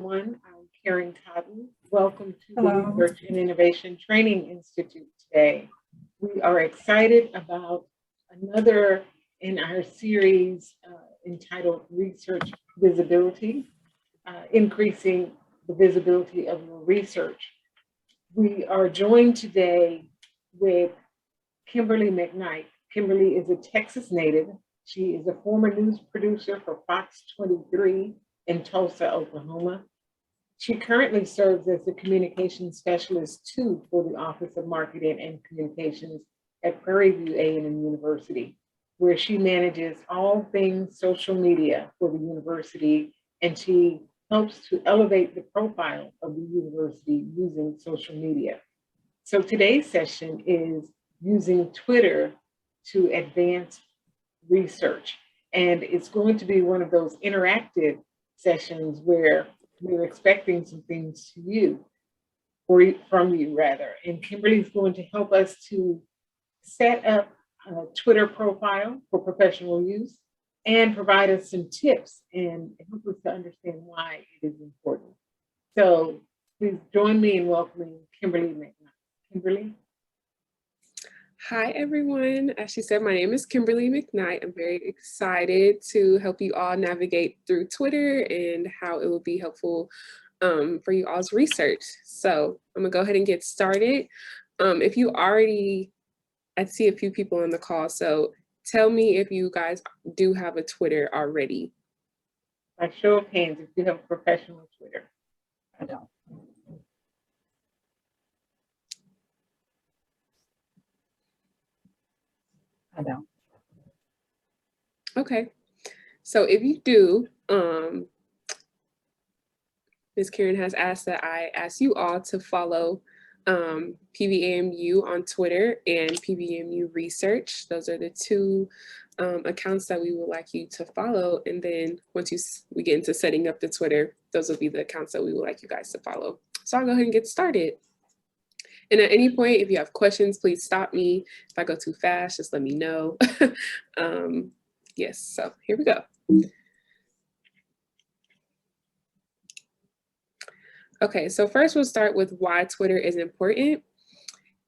everyone. I'm Karen Cotton. Welcome to the Hello. Research and Innovation Training Institute today. We are excited about another in our series entitled Research Visibility, increasing the visibility of your research. We are joined today with Kimberly Mcknight. Kimberly is a Texas native. She is a former news producer for Fox 23 in Tulsa, Oklahoma. She currently serves as the communications specialist too for the Office of Marketing and Communications at Prairie View A&M University, where she manages all things social media for the university, and she helps to elevate the profile of the university using social media. So today's session is using Twitter to advance research. And it's going to be one of those interactive sessions where we're expecting some things to you, or from you rather. And Kimberly's going to help us to set up a Twitter profile for professional use and provide us some tips and help us to understand why it is important. So please join me in welcoming Kimberly Mcknight. Kimberly? Hi, everyone. As she said, my name is Kimberly Mcknight. I'm very excited to help you all navigate through Twitter and how it will be helpful for you all's research. So I'm gonna go ahead and get started. If you already, I see a few people on the call, so tell me if you guys do have a Twitter already. By show of hands, if you have a professional Twitter. I don't. I don't. Okay, so if you do, Ms. Karen has asked that I ask you all to follow PVAMU on Twitter and PVAMU Research. Those are the two accounts that we would like you to follow. And then once we get into setting up the Twitter, those will be the accounts that we would like you guys to follow. So I'll go ahead and get started. And at any point, if you have questions, please stop me. If I go too fast, just let me know. Yes, so here we go. Okay, so first we'll start with why Twitter is important.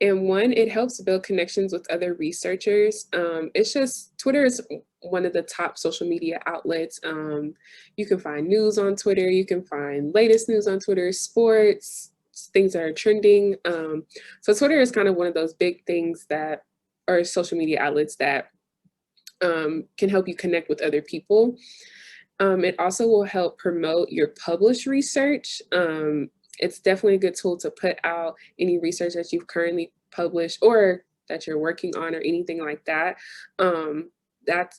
And one, it helps build connections with other researchers. Twitter is one of the top social media outlets. You can find news on Twitter, you can find latest news on Twitter, sports, things that are trending. So Twitter is kind of one of those big things that are social media outlets that can help you connect with other people. It also will help promote your published research. It's definitely a good tool to put out any research that you've currently published or that you're working on or anything like that.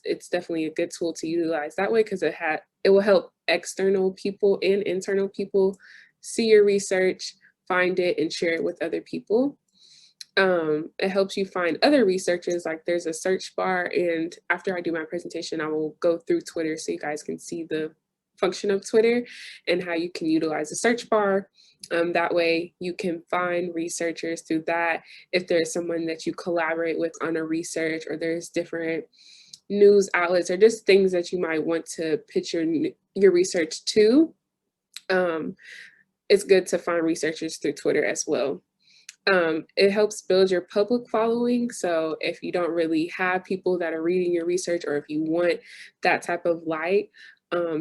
It's definitely a good tool to utilize that way because it will help external people and internal people see your research, find it, and share it with other people. It helps you find other researchers, like there's a search bar, and after I do my presentation, I will go through Twitter so you guys can see the function of Twitter and how you can utilize the search bar. That way you can find researchers through that. If there's someone that you collaborate with on a research, or there's different news outlets or just things that you might want to pitch your research to, it's good to find researchers through Twitter as well. It helps build your public following. So if you don't really have people that are reading your research, or if you want that type of light,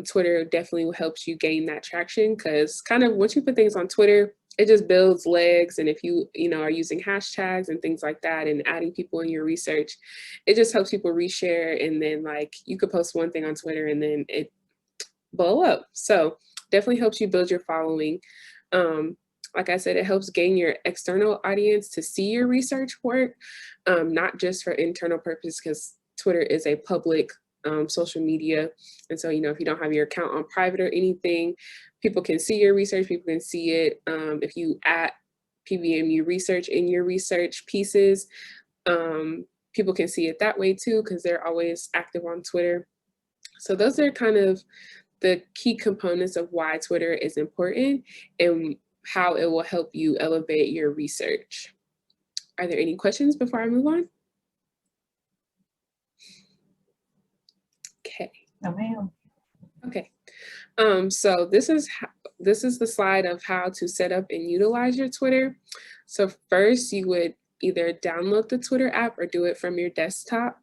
Twitter definitely helps you gain that traction, because kind of once you put things on Twitter, it just builds legs. And if you are using hashtags and things like that and adding people in your research, it just helps people reshare. And then like you could post one thing on Twitter and then it blow up. So definitely helps you build your following. Like I said, it helps gain your external audience to see your research work, not just for internal purpose, because Twitter is a public social media. And so, if you don't have your account on private or anything, people can see your research, people can see it. If you add PVAMU research in your research pieces, people can see it that way too, because they're always active on Twitter. So those are kind of the key components of why Twitter is important and how it will help you elevate your research. Are there any questions before I move on? Okay. No, ma'am. Okay. So this is the slide of how to set up and utilize your Twitter. So first you would either download the Twitter app or do it from your desktop.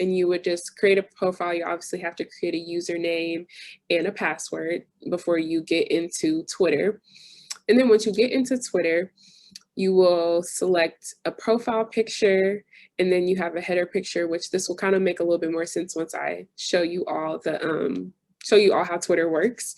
And you would just create a profile. You obviously have to create a username and a password before you get into Twitter. And then once you get into Twitter, you will select a profile picture, and then you have a header picture, which this will kind of make a little bit more sense once I show you all how Twitter works.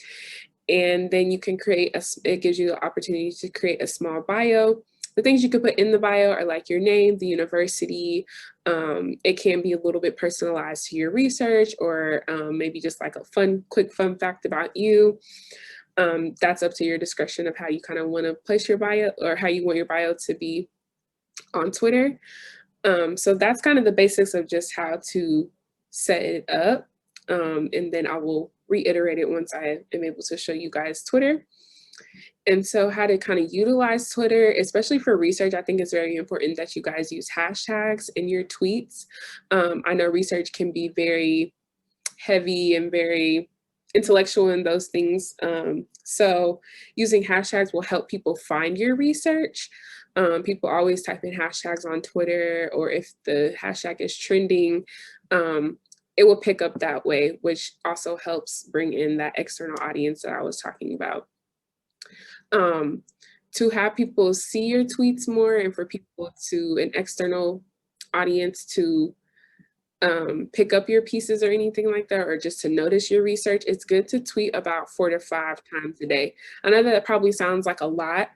And then you can it gives you the opportunity to create a small bio. The things you could put in the bio are like your name, the university. It can be a little bit personalized to your research, or maybe just like a quick fun fact about you. That's up to your discretion of how you kind of want to place your bio, or how you want your bio to be on Twitter. So that's kind of the basics of just how to set it up. And then I will reiterate it once I am able to show you guys Twitter. And so how to kind of utilize Twitter, especially for research, I think it's very important that you guys use hashtags in your tweets. I know research can be very heavy and very intellectual in those things. So using hashtags will help people find your research. People always type in hashtags on Twitter, or if the hashtag is trending, it will pick up that way, which also helps bring in that external audience that I was talking about. To have people see your tweets more, and for people an external audience to pick up your pieces or anything like that, or just to notice your research, it's good to tweet about 4 to 5 times a day. I know that probably sounds like a lot,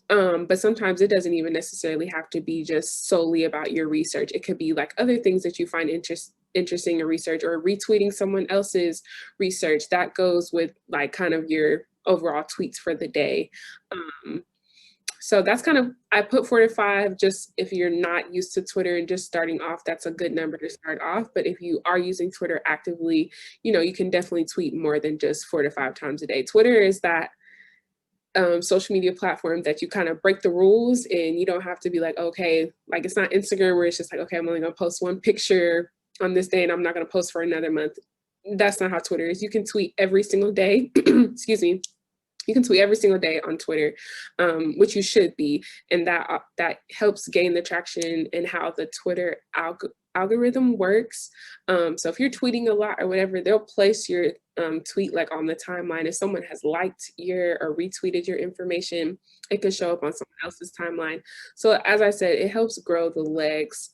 but sometimes it doesn't even necessarily have to be just solely about your research. It could be like other things that you find interesting in research, or retweeting someone else's research. That goes with like kind of your overall tweets for the day. So that's kind of, I put 4 to 5, just if you're not used to Twitter and just starting off, that's a good number to start off. But if you are using Twitter actively, you can definitely tweet more than just 4 to 5 times a day. Twitter is that social media platform that you kind of break the rules, and you don't have to be like, okay, like it's not Instagram where it's just like, okay, I'm only gonna post one picture on this day and I'm not gonna post for another month. That's not how Twitter is. You can tweet every single day, excuse me. You can tweet every single day on Twitter, which you should be, and that helps gain the traction in how the Twitter algorithm works. So if you're tweeting a lot or whatever, they'll place your tweet like on the timeline. If someone has liked or retweeted your information, it could show up on someone else's timeline. So as I said, it helps grow the legs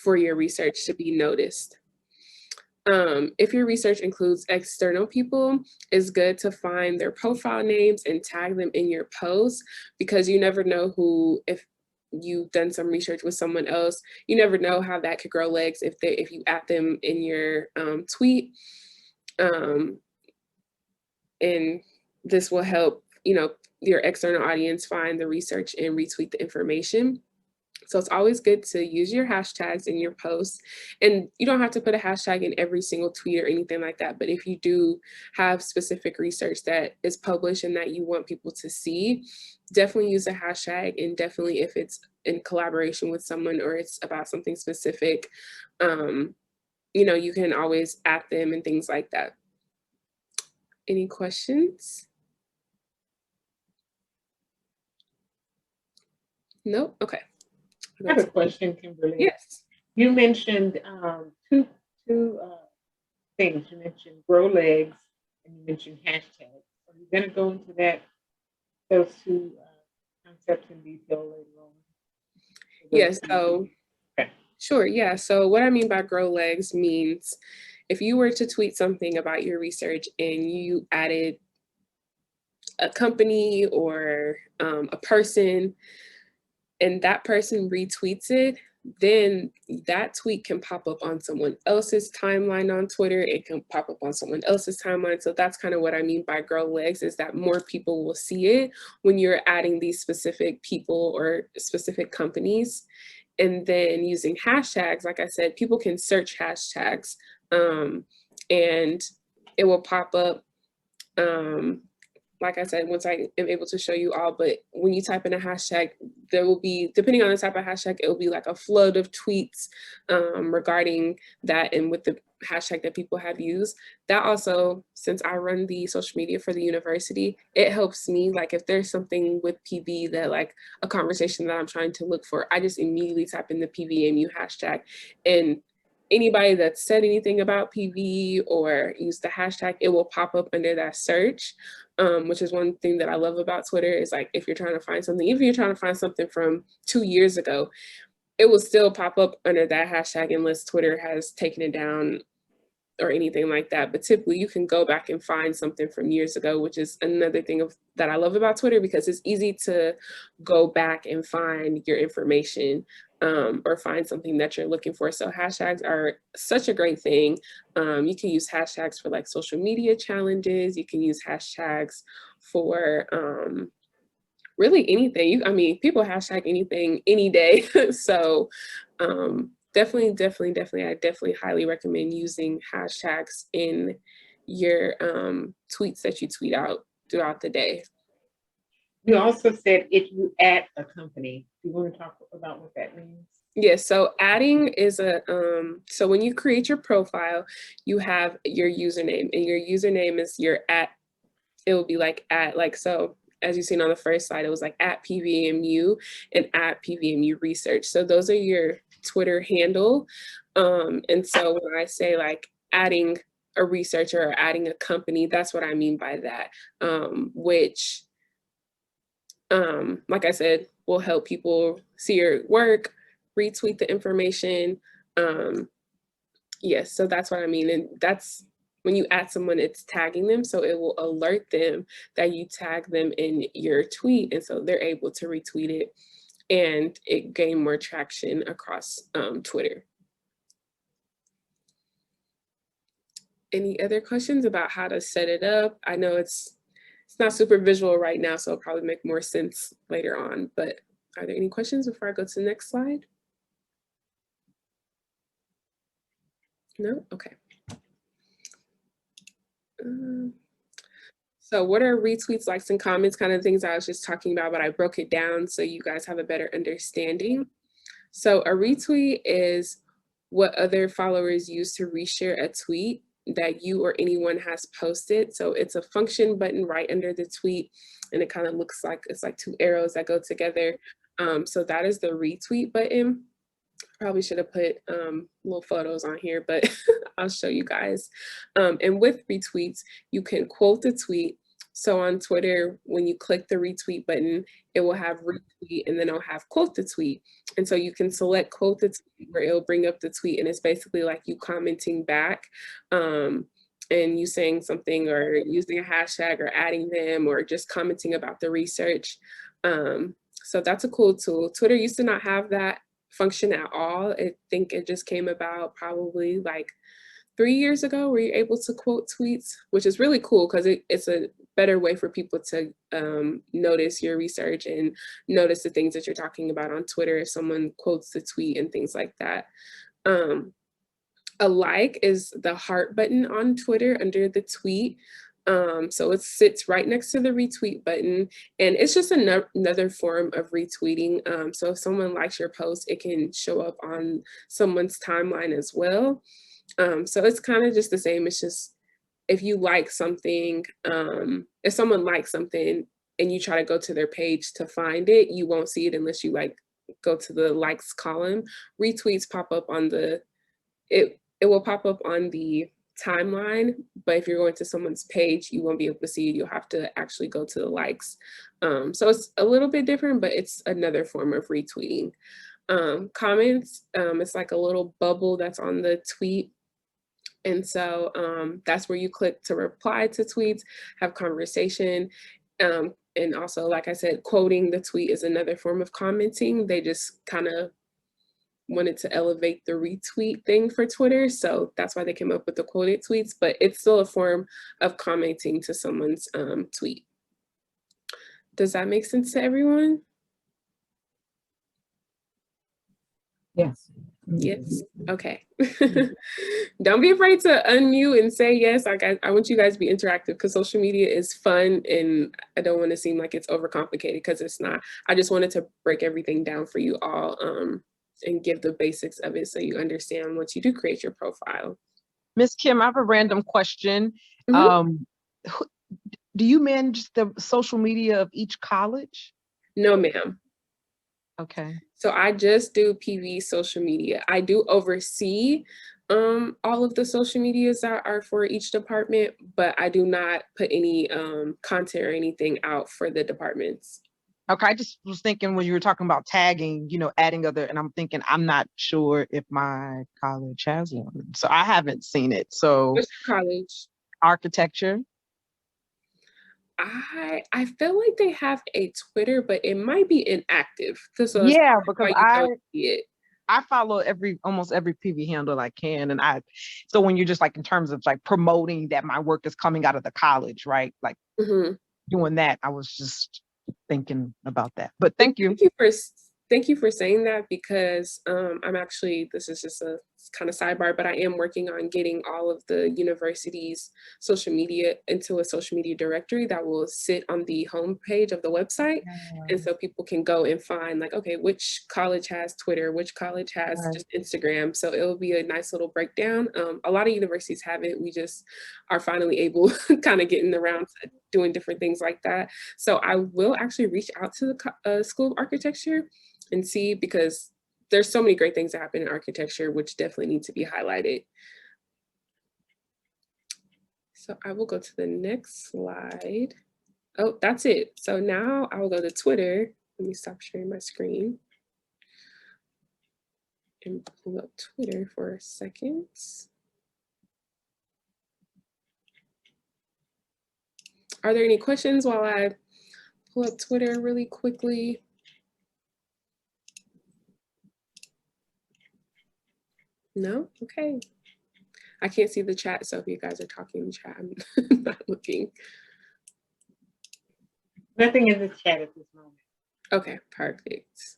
for your research to be noticed. If your research includes external people, it's good to find their profile names and tag them in your posts, because you never know if you've done some research with someone else, you never know how that could grow legs if you add them in your tweet. And this will help, your external audience find the research and retweet the information. So it's always good to use your hashtags in your posts, and you don't have to put a hashtag in every single tweet or anything like that. But if you do have specific research that is published and that you want people to see, definitely use a hashtag, and definitely if it's in collaboration with someone or it's about something specific, you can always add them and things like that. Any questions? No? Okay. I have a question, Kimberly. Yes. You mentioned two things. You mentioned grow legs and you mentioned hashtags. Are you going to go into those two concepts in detail later on? Yes. So, okay. Sure. Yeah. So what I mean by grow legs means if you were to tweet something about your research and you added a company or a person, and that person retweets it, then that tweet can pop up on someone else's timeline on Twitter. It can pop up on someone else's timeline. So that's kind of what I mean by grow legs, is that more people will see it when you're adding these specific people or specific companies. And then using hashtags, like I said, people can search hashtags and it will pop up. Like I said, once I am able to show you all, but when you type in a hashtag, there will be, depending on the type of hashtag, it will be like a flood of tweets regarding that, and with the hashtag that people have used. That also, since I run the social media for the university, it helps me, like if there's something with PV that like a conversation that I'm trying to look for, I just immediately type in the PVAMU hashtag, and anybody that said anything about PV or used the hashtag, it will pop up under that search, which is one thing that I love about Twitter is like, if you're trying to find something, even if you're trying to find something from 2 years ago, it will still pop up under that hashtag unless Twitter has taken it down or anything like that. But typically you can go back and find something from years ago, which is another thing that I love about Twitter, because it's easy to go back and find your information or find something that you're looking for. So hashtags are such a great thing. You can use hashtags for like social media challenges. You can use hashtags for really anything. I mean, people hashtag anything any day. So definitely, I definitely highly recommend using hashtags in your tweets that you tweet out throughout the day. You also said if you add a company, you want to talk about what that means? Yes, so adding is so when you create your profile, you have your username, and your username is your @ it will be like so as you've seen on the first slide, it was like @ PVAMU and @ PVAMU research. So those are your Twitter handle. And so when I say like adding a researcher or adding a company, that's what I mean by that, which, like I said, will help people see your work, retweet the information. Yes, so that's what I mean. And that's when you add someone, it's tagging them. So it will alert them that you tag them in your tweet. And so they're able to retweet it and it gain more traction across Twitter. Any other questions about how to set it up? I know it's not super visual right now, so it'll probably make more sense later on, but are there any questions before I go to the next slide? No? Okay. So what are retweets, likes, and comments? Kind of things I was just talking about, but I broke it down so you guys have a better understanding. So a retweet is what other followers use to reshare a tweet that you or anyone has posted. So it's a function button right under the tweet, and it kind of looks like it's like 2 arrows that go together. So that is the retweet button. Probably should have put little photos on here, but I'll show you guys. And with retweets, you can quote the tweet. So on Twitter, when you click the retweet button, it will have retweet and then it'll have quote the tweet. And so you can select quote the tweet where it'll bring up the tweet, and it's basically like you commenting back and you saying something or using a hashtag or adding them or just commenting about the research. So that's a cool tool. Twitter used to not have that function at all. I think it just came about probably like 3 years ago where you're able to quote tweets, which is really cool because it's a better way for people to notice your research and notice the things that you're talking about on Twitter if someone quotes the tweet and things like that. A like is the heart button on Twitter under the tweet. So it sits right next to the retweet button, and it's just another form of retweeting. So if someone likes your post, it can show up on someone's timeline as well. So it's kind of just the same. It's just if you like something, if someone likes something and you try to go to their page to find it, you won't see it unless you like go to the likes column. Retweets pop up on the, it will pop up on the timeline, but if you're going to someone's page, you won't be able to see it. You'll have to actually go to the likes. So it's a little bit different, but it's another form of retweeting. Comments, it's like a little bubble that's on the tweet. And so that's where you click to reply to tweets, have conversation. And also, like I said, quoting the tweet is another form of commenting. They just kind of wanted to elevate the retweet thing for Twitter. So that's why they came up with the quoted tweets, but it's still a form of commenting to someone's tweet. Does that make sense to everyone? Yes. Yes. Okay. Don't be afraid to unmute and say yes. Like I want you guys to be interactive because social media is fun, and I don't want to seem like it's overcomplicated because it's not. I just wanted to break everything down for you all and give the basics of it so you understand once you do create your profile. Miss Kim, I have a random question. Mhm. Who- Do you manage the social media of each college? No, ma'am. Okay. So I just do PV social media. I do oversee all of the social medias that are for each department, but I do not put any content or anything out for the departments. Okay, I just was thinking when you were talking about tagging, adding other, and I'm thinking I'm not sure if my college has one. So I haven't seen it. So Which college? architecture. I feel like they have a Twitter, but it might be inactive. So that's Yeah, why because you I don't see it. I follow almost every PV handle I can. And so when you're just like in terms of like promoting that my work is coming out of the college, right? Like Mhm. doing that, I was just thinking about that. But thank you. Thank you for saying that because I'm actually, this is just a kind of sidebar, but I am working on getting all of the university's social media into a social media directory that will sit on the homepage of the website. And so people can go and find like, okay, which college has Twitter, which college has Right. just Instagram. So it'll be a nice little breakdown. A lot of universities have it. We just are finally able kind of getting around to doing different things like that. So I will actually reach out to the School of Architecture and see, because there's so many great things that happen in architecture, which definitely need to be highlighted. So I will go to the next slide. Oh, that's it. So now I will go to Twitter. Let me stop sharing my screen and pull up Twitter for a second. Are there any questions while I pull up Twitter really quickly? No? Okay. I can't see the chat, so if you guys are talking in the chat, I'm not looking. Nothing in the chat at this moment. Okay, perfect.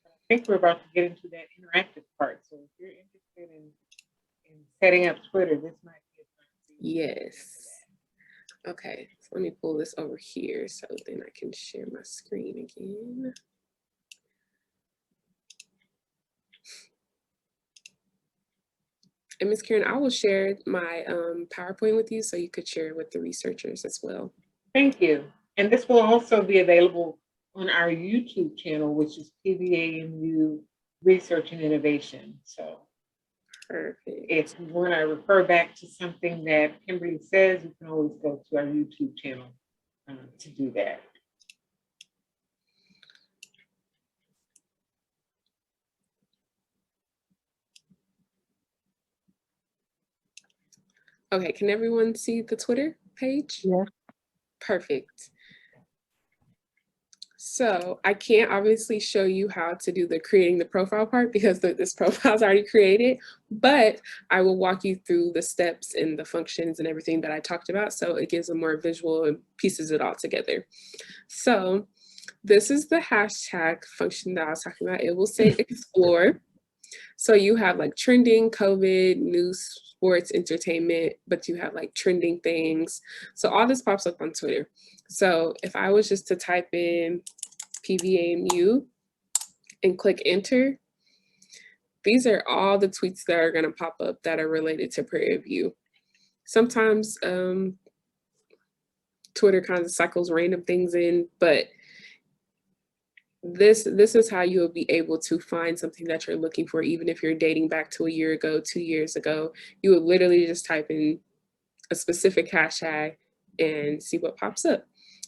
I think we're about to get into that interactive part. So if you're interested in setting up Twitter, this might be a time for you. Yes. Okay, so let me pull this over here so then I can share my screen again. And Ms. Karen, I will share my PowerPoint with you so you could share it with the researchers as well. Thank you. And this will also be available on our YouTube channel, which is PVAMU Research and Innovation. So Perfect. if you want to refer back to something that Kimberly says, you can always go to our YouTube channel to do that. Okay, can everyone see the Twitter page? Yeah. Perfect. So I can't obviously show you how to do the creating the profile part because this profile is already created, but I will walk you through the steps and the functions and everything that I talked about. So it gives a more visual and pieces it all together. So this is the hashtag function that I was talking about. It will say explore. So you have like trending, COVID, news, sports, entertainment, but you have like trending things. So all this pops up on Twitter. So if I was just to type in PVAMU and click enter, these are all the tweets that are going to pop up that are related to Prairie View. Sometimes Twitter kind of cycles random things in, but this is how you'll be able to find something that you're looking for, even if you're dating back to a year ago, 2 years ago. You would literally just type in a specific hashtag and see what pops up.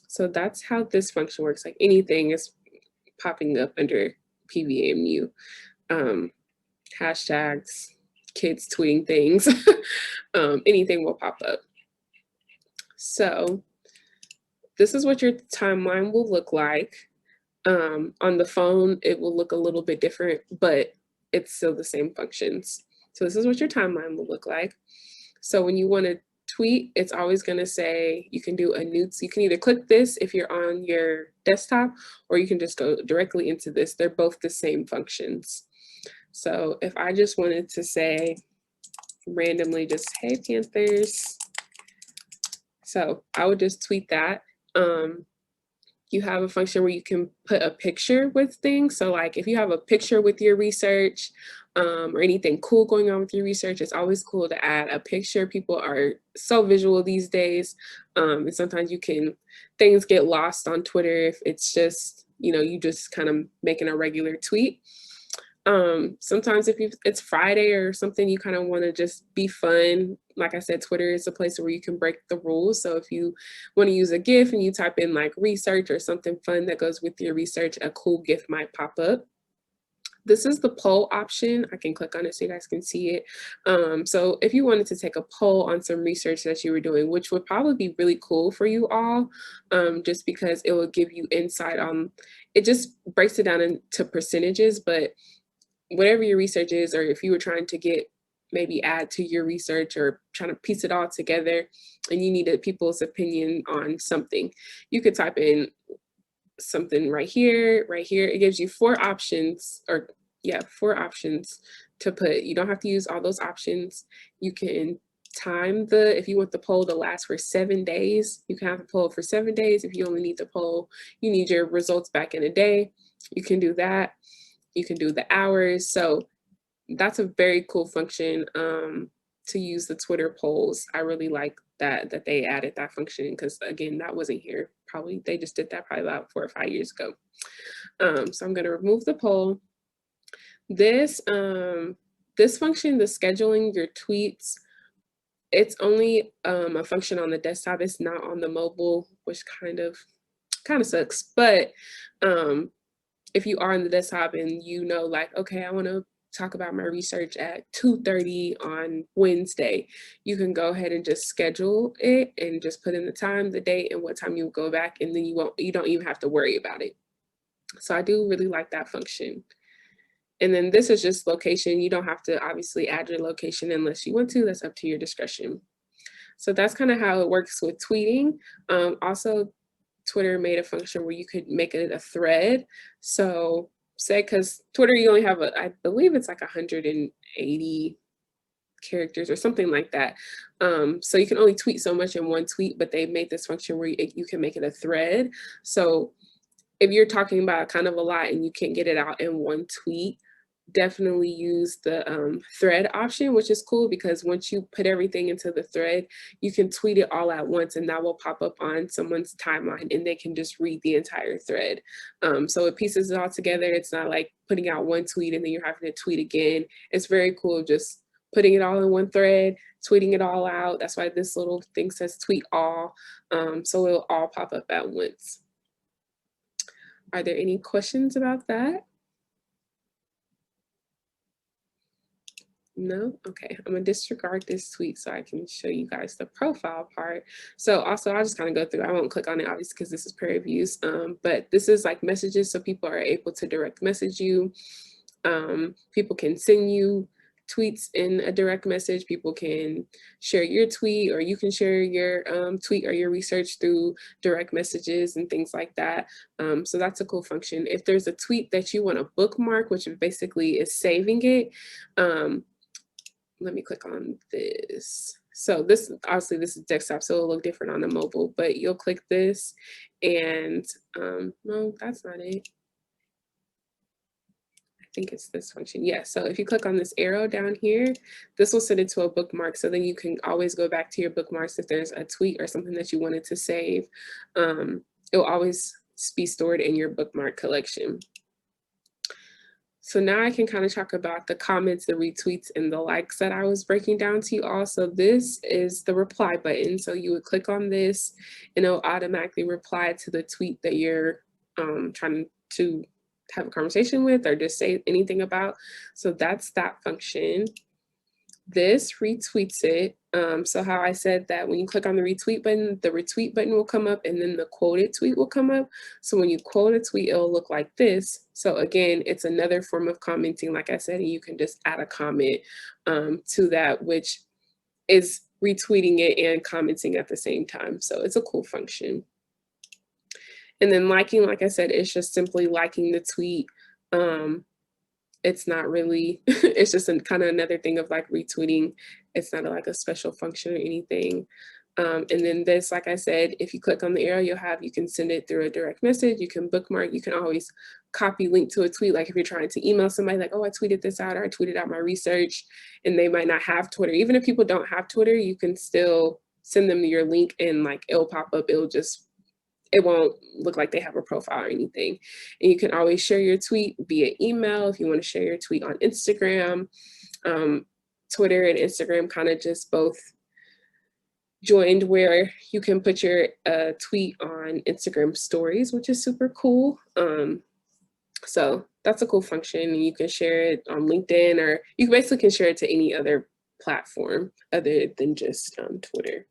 So that's how this function works. Like anything is popping up under PVAMU. Hashtags, kids tweeting things, anything will pop up. So this is what your timeline will look like. On the phone, it will look a little bit different, but it's still the same functions. So this is what your timeline will look like. So when you want to tweet, it's always going to say you can do a new, so you can either click this if you're on your desktop, or you can just go directly into this. They're both the same functions. So if I just wanted to say randomly just, hey Panthers, so I would just tweet that. You have a function where you can put a picture with things. So like if you have a picture with your research, or anything cool going on with your research, it's always cool to add a picture. People are so visual these days. And sometimes things get lost on Twitter if it's just, you just kind of making a regular tweet. Sometimes if it's Friday or something, you kind of want to just be fun. Like I said, Twitter is a place where you can break the rules. So if you want to use a GIF and you type in like research or something fun that goes with your research, a cool GIF might pop up. This is the poll option. I can click on it so you guys can see it. So if you wanted to take a poll on some research that you were doing, which would probably be really cool for you all, just because it will give you insight on, it just breaks it down into percentages, but whatever your research is, or if you were trying to maybe add to your research or trying to piece it all together and you needed people's opinion on something, you could type in something right here. It gives you 4 options, or 4 options to put. You don't have to use all those options. You can time if you want the poll to last for 7 days, you can have the poll for 7 days. If you only need the poll, you need your results back in a day, you can do that. You can do the hours. So that's a very cool function to use the Twitter polls. I really like that they added that function, because again, that wasn't here. Probably they just did that probably about 4 or 5 years ago. So I'm going to remove the poll. This function, the scheduling your tweets, it's only a function on the desktop. It's not on the mobile, which kind of sucks. But if you are on the desktop and like, okay, I want to talk about my research at 2:30 on Wednesday, you can go ahead and just schedule it and just put in the time, the date, and what time you go back, and then you don't even have to worry about it. So I do really like that function. And then this is just location. You don't have to obviously add your location unless you want to. That's up to your discretion. So that's kind of how it works with tweeting. Also, Twitter made a function where you could make it a thread. So say, because Twitter, you only have I believe it's like 180 characters or something like that. So you can only tweet so much in one tweet, but they made this function where you can make it a thread. So if you're talking about kind of a lot and you can't get it out in one tweet, definitely use the thread option, which is cool because once you put everything into the thread, you can tweet it all at once and that will pop up on someone's timeline and they can just read the entire thread. So it pieces it all together. It's not like putting out one tweet and then you're having to tweet again. It's very cool just putting it all in one thread, tweeting it all out. That's why this little thing says tweet all. So it'll all pop up at once. Are there any questions about that? No? Okay, I'm gonna disregard this tweet so I can show you guys the profile part. So also I'll just kind of go through, I won't click on it obviously because this is per reviews, but this is like messages, so people are able to direct message you. People can send you tweets in a direct message. People can share your tweet, or you can share your tweet or your research through direct messages and things like that. So that's a cool function. If there's a tweet that you want to bookmark, which basically is saving it, let me click on this. So this, obviously this is desktop, so it'll look different on the mobile, but you'll click this and no, that's not it. I think it's this function. Yeah, so if you click on this arrow down here, this will send it to a bookmark. So then you can always go back to your bookmarks if there's a tweet or something that you wanted to save. It will always be stored in your bookmark collection. So now I can kind of talk about the comments, the retweets, and the likes that I was breaking down to you all. So this is the reply button. So you would click on this and it'll automatically reply to the tweet that you're trying to have a conversation with or just say anything about. So that's that function. This retweets it. So how I said that when you click on the retweet button will come up and then the quoted tweet will come up. So when you quote a tweet, it'll look like this. So again, it's another form of commenting, like I said, and you can just add a comment to that, which is retweeting it and commenting at the same time. So it's a cool function. And then liking, like I said, it's just simply liking the tweet. It's not really, it's just kind of another thing of like retweeting. It's not like a special function or anything. And then this, like I said, if you click on the arrow, you can send it through a direct message, you can bookmark, you can always copy link to a tweet. Like if you're trying to email somebody like, oh, I tweeted this out, or I tweeted out my research, and they might not have Twitter. Even if people don't have Twitter, you can still send them your link and like it'll pop up. It won't look like they have a profile or anything. And you can always share your tweet via email if you want to share your tweet on Instagram. Twitter and Instagram kind of just both joined where you can put your tweet on Instagram stories, which is super cool. So that's a cool function. And you can share it on LinkedIn, or you basically can share it to any other platform other than just Twitter.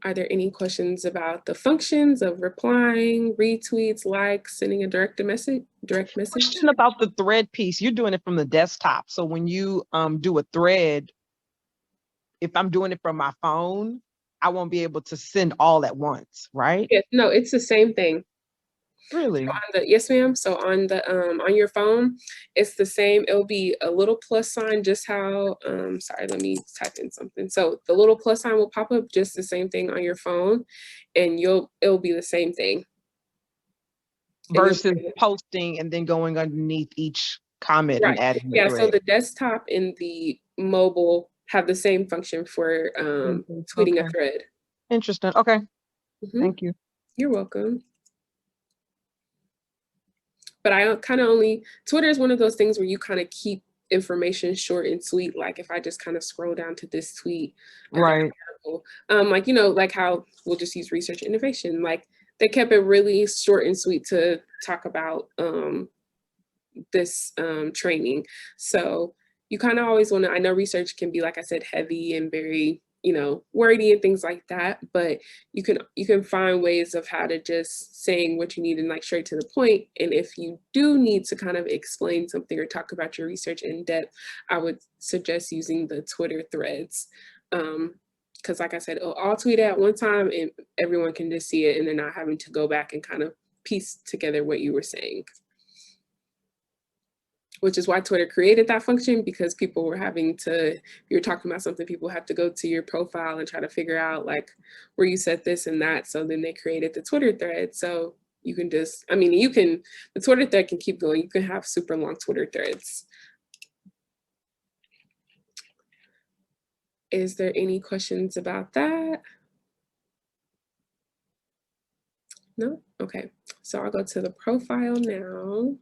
Are there any questions about the functions of replying, retweets, likes, sending a direct message? Question about the thread piece. You're doing it from the desktop. So when you do a thread, if I'm doing it from my phone, I won't be able to send all at once, right? Yes, no, it's the same thing. Really? Yes, ma'am. So on your phone, it's the same. It'll be a little plus sign, just how, sorry, let me type in something. So the little plus sign will pop up just the same thing on your phone, and it'll be the same thing. Versus posting and then going underneath each comment and adding the thread. thread. So the desktop and the mobile have the same function for tweeting a thread. Interesting. Okay. Thank you. You're welcome. But I kind of Twitter is one of those things where you kind of keep information short and sweet. Like if I just kind of scroll down to this tweet, right? Like, like how we'll just use research innovation. Like they kept it really short and sweet to talk about this training. So you kind of always want to, I know research can be, like I said, heavy and very, wordy and things like that, but you can find ways of how to just saying what you need and like straight to the point. And if you do need to kind of explain something or talk about your research in depth, I would suggest using the Twitter threads. Because like I said, I'll tweet at one time and everyone can just see it and they're not having to go back and kind of piece together what you were saying. Which is why Twitter created that function, because people were having to, if you're talking about something, people have to go to your profile and try to figure out like where you said this and that. So then they created the Twitter thread. So you can just, the Twitter thread can keep going. You can have super long Twitter threads. Is there any questions about that? No? Okay, so I'll go to the profile now.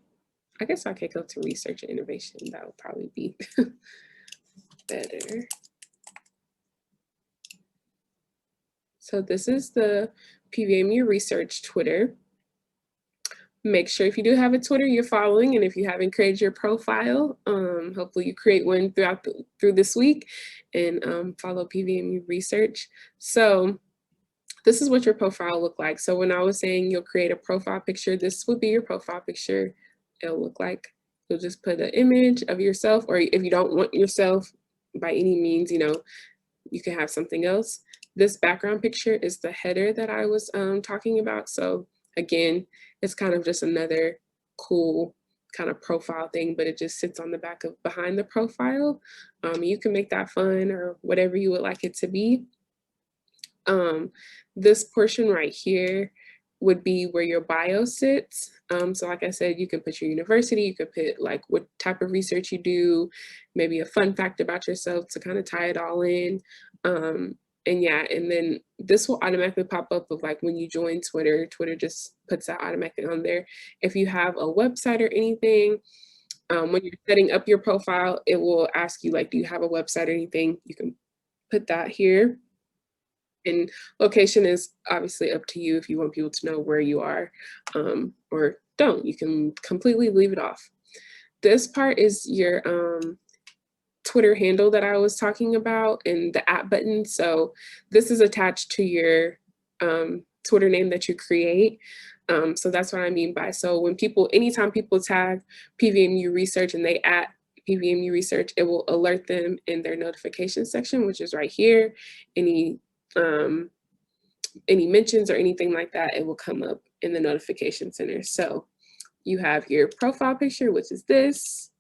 I guess I could go to research and innovation. That would probably be better. So this is the PVAMU research Twitter. Make sure if you do have a Twitter you're following, and if you haven't created your profile, hopefully you create one through this week and follow PVAMU research. So this is what your profile look like. So when I was saying you'll create a profile picture, this would be your profile picture. It'll look like you'll just put an image of yourself, or if you don't want yourself by any means, you can have something else. This background picture is the header that I was talking about. So again, it's kind of just another cool kind of profile thing, but it just sits on the back of behind the profile. You can make that fun or whatever you would like it to be. This portion right here would be where your bio sits. So like I said, you can put your university, you could put like what type of research you do, maybe a fun fact about yourself to kind of tie it all in. And yeah, and then this will automatically pop up of like when you join Twitter, Twitter just puts that automatically on there. If you have a website or anything, when you're setting up your profile, it will ask you like, do you have a website or anything? You can put that here. And location is obviously up to you if you want people to know where you are, or don't. You can completely leave it off. This part is your Twitter handle that I was talking about and the @ button. So this is attached to your Twitter name that you create. So that's what I mean by, so when anytime people tag PVAMU research and they @ PVAMU research, it will alert them in their notification section, which is right here. Any mentions or anything like that, it will come up in the notification center. So you have your profile picture, which is this.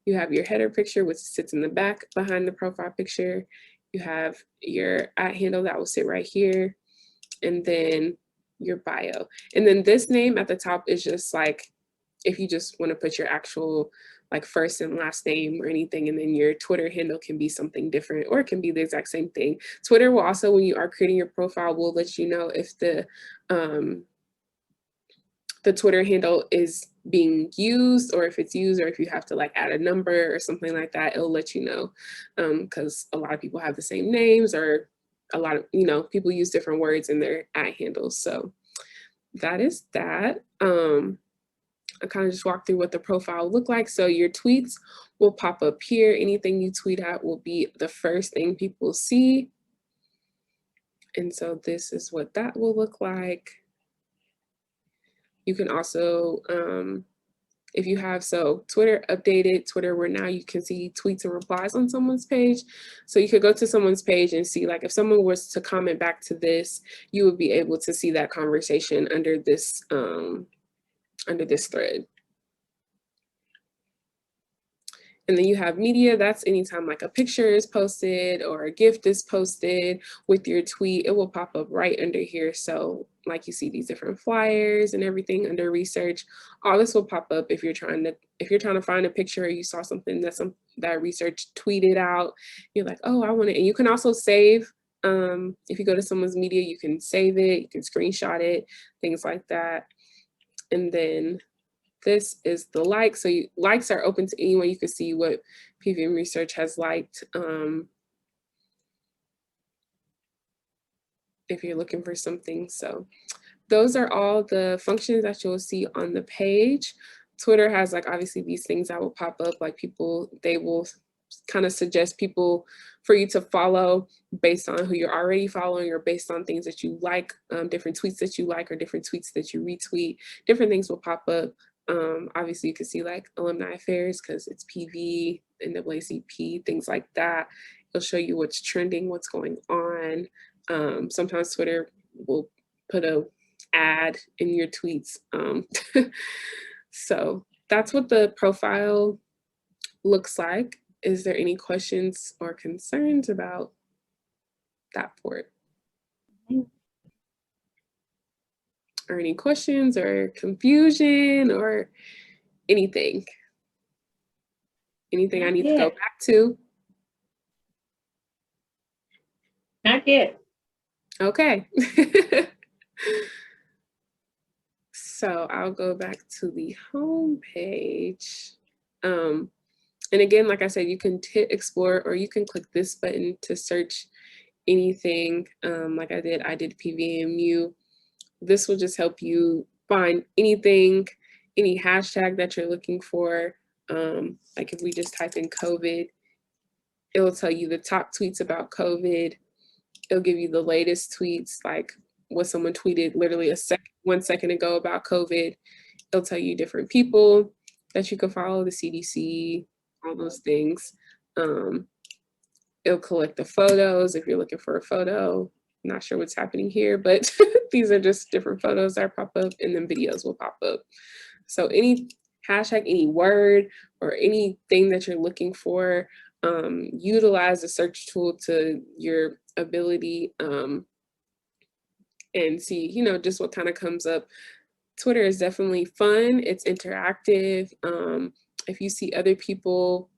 You have your header picture, which sits in the back behind the profile picture. You have your @ handle that will sit right here, and then your bio. And then this name at the top is just like, if you just want to put your actual like first and last name or anything, and then your Twitter handle can be something different, or it can be the exact same thing. Twitter will also, when you are creating your profile, will let you know if the Twitter handle is being used, or if it's used, or if you have to like add a number or something like that, it'll let you know. Because a lot of people have the same names, or a lot of, people use different words in their @ handles. So that is that. I kind of just walked through what the profile looked like. So your tweets will pop up here. Anything you tweet out will be the first thing people see. And so this is what that will look like. You can also, if you have, so Twitter updated, Twitter where now you can see tweets and replies on someone's page. So you could go to someone's page and see, like, if someone was to comment back to this, you would be able to see that conversation under this thread. And then you have media. That's anytime like a picture is posted or a gift is posted with your tweet, it will pop up right under here. So like you see these different flyers and everything under research, all this will pop up if you're trying to find a picture, or you saw something that research tweeted out. You're like, oh, I want it. And you can also save. If you go to someone's media, you can save it, you can screenshot it, things like that. And then this is the like. So likes are open to anyone. You can see what PVM research has liked. If you're looking for something. So those are all the functions that you'll see on the page. Twitter has like obviously these things that will pop up, like they will kind of suggest people for you to follow based on who you're already following, or based on things that you like, different tweets that you like, or different tweets that you retweet. Different things will pop up. Obviously you can see like alumni affairs because it's PV, NAACP, things like that. It'll show you what's trending, what's going on. Sometimes Twitter will put a ad in your tweets. So that's what the profile looks like. Is there any questions or concerns about that part? Or any questions or confusion or anything? Anything I need to go back to? Not yet. Okay. So I'll go back to the home page. And again, like I said, you can hit explore, or you can click this button to search anything. Like I did PVAMU. This will just help you find anything, any hashtag that you're looking for. Like if we just type in COVID, it'll tell you the top tweets about COVID. It'll give you the latest tweets, like what someone tweeted literally 1 second ago about COVID. It'll tell you different people that you can follow, the CDC, all those things. It'll collect the photos if you're looking for a photo. Not sure what's happening here, but these are just different photos that pop up, and then videos will pop up. So any hashtag, any word, or anything that you're looking for, utilize the search tool to your ability, and see, just what kind of comes up. Twitter is definitely fun. It's interactive. If you see other people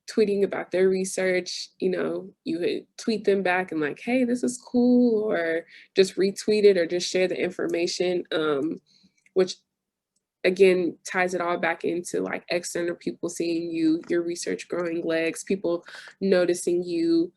tweeting about their research, you would tweet them back and like, hey, this is cool, or just retweet it, or just share the information, which again ties it all back into like external people seeing you, your research growing legs, people noticing you.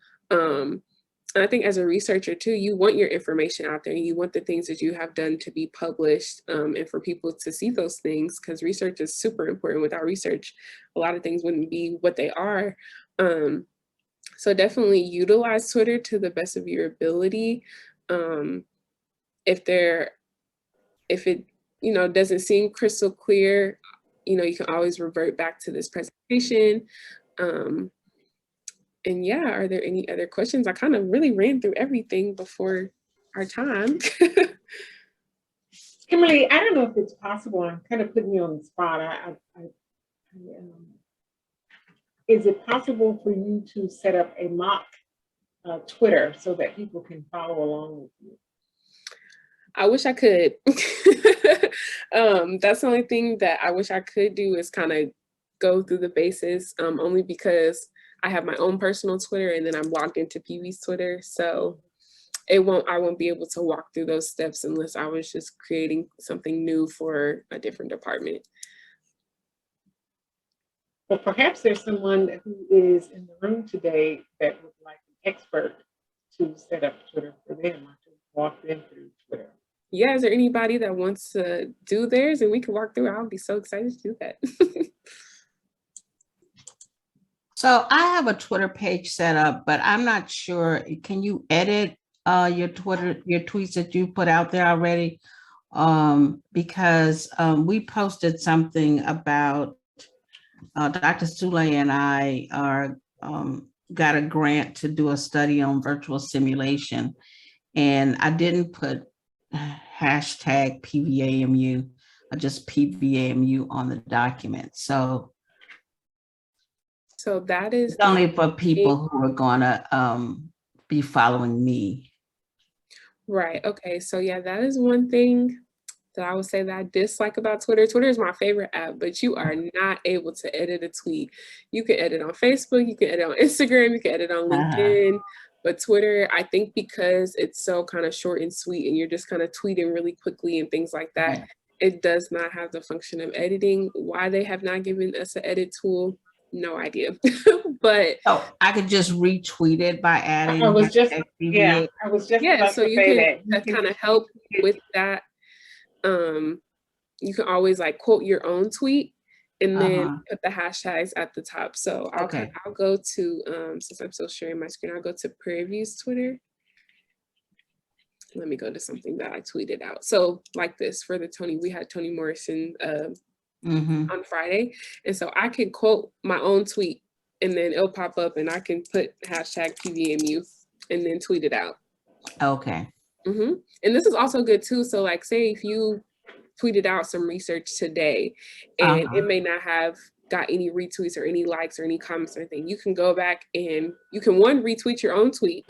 And I think as a researcher too, you want your information out there, and you want the things that you have done to be published, and for people to see those things, because research is super important. Without research, a lot of things wouldn't be what they are. So definitely utilize Twitter to the best of your ability. If it doesn't seem crystal clear, you can always revert back to this presentation. And yeah, are there any other questions? I kind of really ran through everything before our time. Kimberly, I don't know if it's possible. I'm kind of putting you on the spot. Is it possible for you to set up a mock Twitter so that people can follow along with you? I wish I could. That's the only thing that I wish I could do is kind of go through the bases, only because I have my own personal Twitter and then I'm logged into PV's Twitter. So I won't be able to walk through those steps unless I was just creating something new for a different department. But perhaps there's someone who is in the room today that would like an expert to set up Twitter for them or to walk them through Twitter. Yeah, is there anybody that wants to do theirs and we can walk through? I'll be so excited to do that. So I have a Twitter page set up, but I'm not sure. Can you edit your tweets that you put out there already? Because we posted something about Dr. Sule and I got a grant to do a study on virtual simulation, and I didn't put hashtag PVAMU, just PVAMU on the document. So that is it's only for people who are gonna be following me. Right. Okay. So yeah, that is one thing that I would say that I dislike about Twitter. Twitter is my favorite app, but you are not able to edit a tweet. You can edit on Facebook, you can edit on Instagram, you can edit on LinkedIn. But Twitter, I think because it's so kind of short and sweet and you're just kind of tweeting really quickly and things like that, it does not have the function of editing. Why they have not given us an edit tool, no idea. But I could just retweet it by adding. so you that. can kind of help with that. You can always like quote your own tweet and then put the hashtags at the top. So I'll go to, since I'm still sharing my screen, I'll go to Prairie View's Twitter. Let me go to something that I tweeted out. So like this for the Toni, we had Toni Morrison on Friday. And so I can quote my own tweet and then it'll pop up and I can put hashtag PVMU and then tweet it out. Okay. And this is also good too. So like say if you tweeted out some research today and it may not have got any retweets or any likes or any comments or anything, you can go back and you can one, retweet your own tweet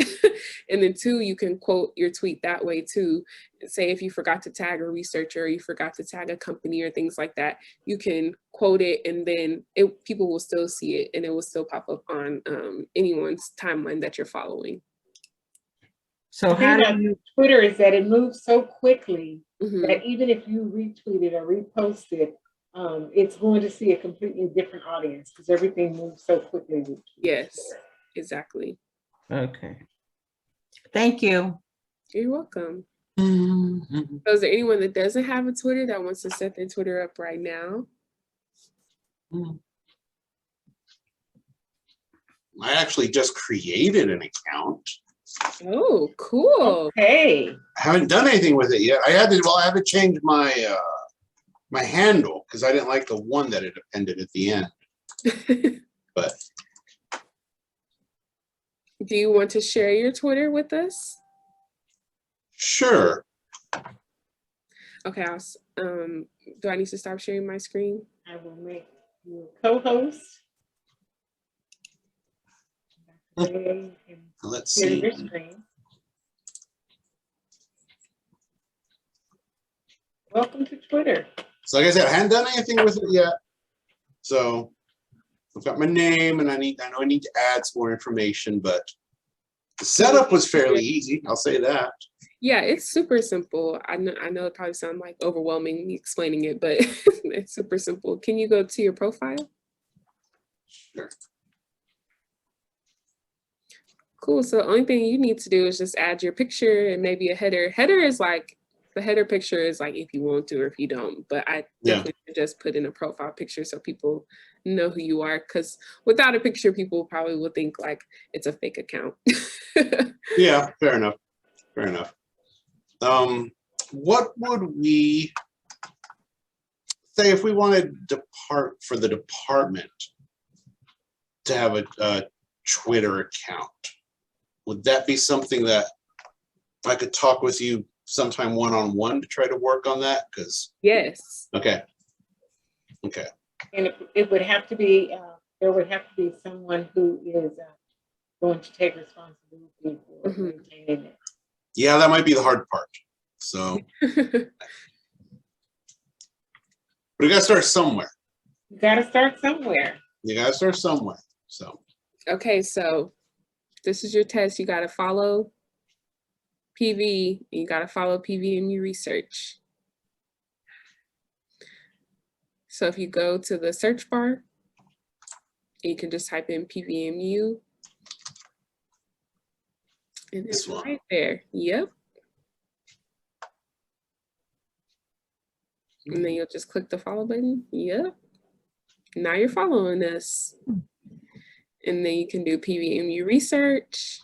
and then two, you can quote your tweet that way too. Say if you forgot to tag a researcher or you forgot to tag a company or things like that, you can quote it and then people will still see it and it will still pop up on anyone's timeline that you're following. So how do Twitter is that it moves so quickly that even if you retweet it or repost it, it's going to see a completely different audience because everything moves so quickly. Yes, exactly. Okay. Thank you. You're welcome. So is there anyone that doesn't have a Twitter that wants to set their Twitter up right now? I actually just created an account. Oh, cool. Okay. I haven't done anything with it yet. I had to change my my handle because I didn't like the one that it appended at the end. But do you want to share your Twitter with us? Sure. Okay, do I need to stop sharing my screen? I will make you a co-host. Let's see. Welcome to Twitter. So like I said, I hadn't done anything with it yet. So I've got my name and I know I need to add some more information, but the setup was fairly easy. I'll say that. Yeah, it's super simple. I know it probably sounds like overwhelming me explaining it, but it's super simple. Can you go to your profile? Sure. Cool. So the only thing you need to do is just add your picture and maybe a header. Header is like, the header picture is like if you want to or if you don't, but I definitely just put in a profile picture so people know who you are, because without a picture, people probably will think like it's a fake account. Yeah, fair enough. Fair enough. What would we say if we wanted for the department to have a Twitter account? Would that be something that I could talk with you sometime one-on-one to try to work on that? Because yes. Okay. And it would have to be there would have to be someone who is going to take responsibility for Mhm. maintaining it. Yeah, that might be the hard part. So, but we gotta start somewhere. You gotta start somewhere. You gotta start somewhere. So, Okay, so this is your test. You got to follow PV, and you got to follow PVMU research. So if you go to the search bar, you can just type in PVMU. And This it's one. right there. Yep. And then you'll just click the follow button. Yep. Now you're following us. And then you can do PVMU research.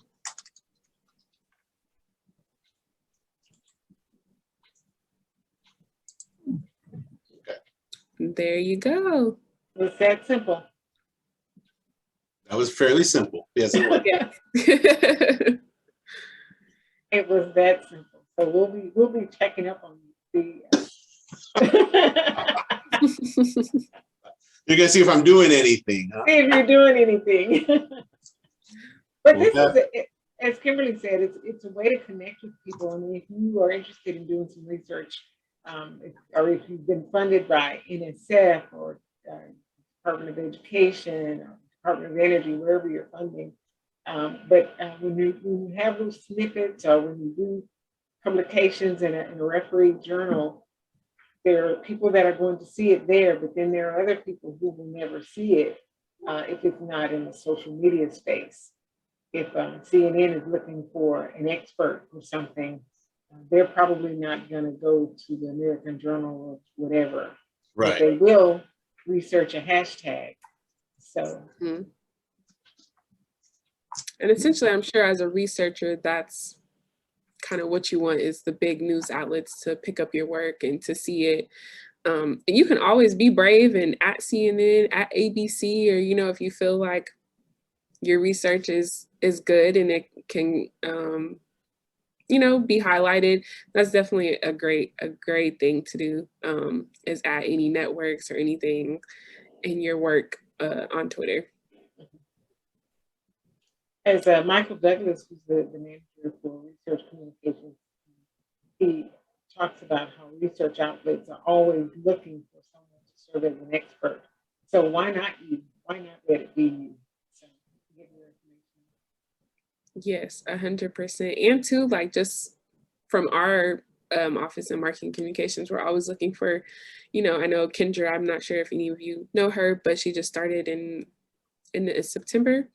There you go. It's that simple. that was fairly simple. Yes, it was. Yeah. It was that simple. So we'll be checking up on the. You're gonna see if I'm doing anything, huh? See if you're doing anything. But this Well, is, as Kimberly said, it's a way to connect with people. I mean, if you are interested in doing some research, or if you've been funded by NSF or Department of Education or Department of Energy, wherever you're funding, but when you have those snippets or when you do publications in a referee journal, there are people that are going to see it there, but then there are other people who will never see it if it's not in the social media space. If CNN is looking for an expert for something, they're probably not going to go to the American Journal or whatever, but right. they will research a hashtag. So, And essentially, I'm sure as a researcher, that's kind of what you want, is the big news outlets to pick up your work and to see it. And you can always be brave and at CNN, at ABC, or, you know, if you feel like your research is good and it can, you know, be highlighted, that's definitely a great thing to do, is at any networks or anything in your work on Twitter. as Michael Douglas, who's the manager for research communications, he talks about how research outlets are always looking for someone to serve as an expert. So why not you? Why not let it be you? So give your information. Yes, 100%. And too, like, just from our office in marketing communications, we're always looking for, you know, I know Kendra, I'm not sure if any of you know her, but she just started in September,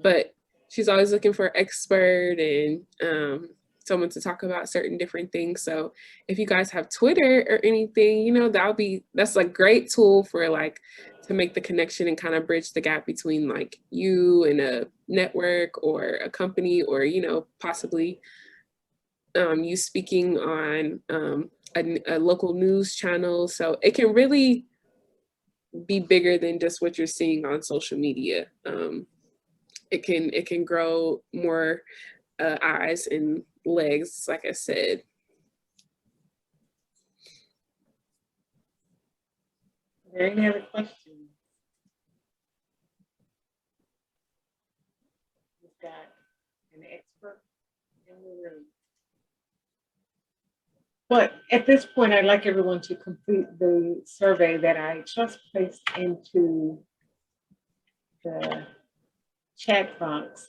but she's always looking for an expert and someone to talk about certain different things. So if you guys have Twitter or anything, you know, that's a great tool for, like, to make the connection and kind of bridge the gap between, like, you and a network or a company, or, you know, possibly you speaking on a local news channel. So it can really be bigger than just what you're seeing on social media. It can grow more eyes and legs, like I said. Are there any other questions? We've got an expert in the room. But at this point, I'd like everyone to complete the survey that I just placed into the chat box.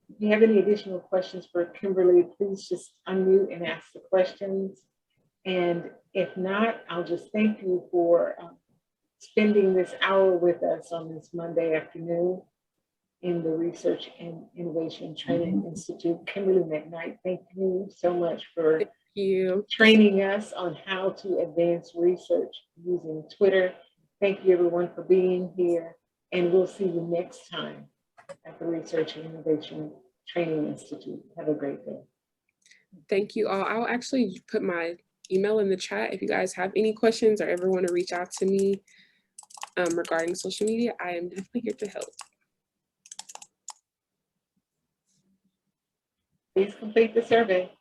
If you have any additional questions for Kimberly, please just unmute and ask the questions. And if not, I'll just thank you for spending this hour with us on this Monday afternoon in the Research and Innovation Training Institute. Kimberly Mcknight, thank you so much for training us on how to advance research using Twitter. Thank you everyone for being here, and we'll see you next time at the Research and Innovation Training Institute. Have a great day. Thank you all. I'll actually put my email in the chat if you guys have any questions or ever want to reach out to me regarding social media. I am definitely here to help. Please complete the survey.